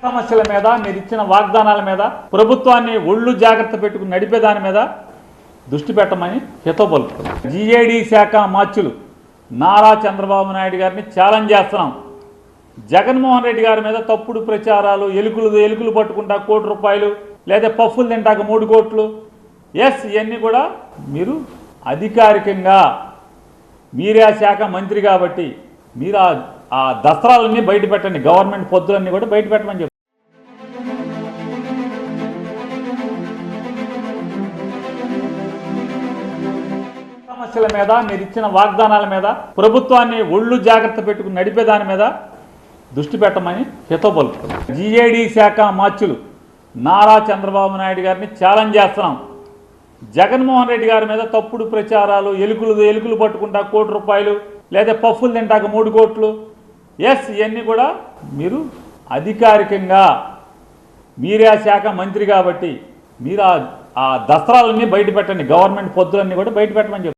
సమస్యల మీద మీరు ఇచ్చిన వాగ్దానాల మీద ప్రభుత్వాన్ని ఒళ్ళు జాగ్రత్త పెట్టుకుని నడిపే దాని మీద దృష్టి పెట్టమని హితవు పలుకుతున్నాం. జీఏడీ శాఖ మార్చులు నారా చంద్రబాబు నాయుడు గారిని ఛాలెంజ్ చేస్తున్నాం. జగన్మోహన్ రెడ్డి గారి మీద తప్పుడు ప్రచారాలు, ఎలుకలు పట్టుకుంటా ₹1 లేదా పఫ్ఫులు తింటాక 3 కోట్లు, ఇవన్నీ కూడా మీరు అధికారికంగా మీరే ఆ శాఖ మంత్రి కాబట్టి మీరు ఆ దస్త్రాలన్నీ బయట పెట్టండి, గవర్నమెంట్ పొద్దులన్నీ కూడా బయట పెట్టమని చెప్తారు. సమస్యల మీద మీరు ఇచ్చిన వాగ్దానాల మీద ప్రభుత్వాన్ని ఒళ్ళు జాగ్రత్త పెట్టుకుని నడిపే దాని మీద దృష్టి పెట్టమని హితవు పలుకుతున్నాం. జీఏడీ శాఖ మార్చులు నారా చంద్రబాబు నాయుడు గారిని ఛాలెంజ్ చేస్తున్నాం. జగన్మోహన్ రెడ్డి గారి మీద తప్పుడు ప్రచారాలు, ఎలుకలు పట్టుకుంటా ₹1 లేదా పఫ్ఫులు తింటాక 3 కోట్లు, ఇవన్నీ కూడా మీరు అధికారికంగా మీరే ఆ శాఖ మంత్రి కాబట్టి మీరు ఆ దస్త్రాలన్నీ బయట పెట్టండి, గవర్నమెంట్ పొద్దులన్నీ కూడా బయట పెట్టమని చెప్తారు.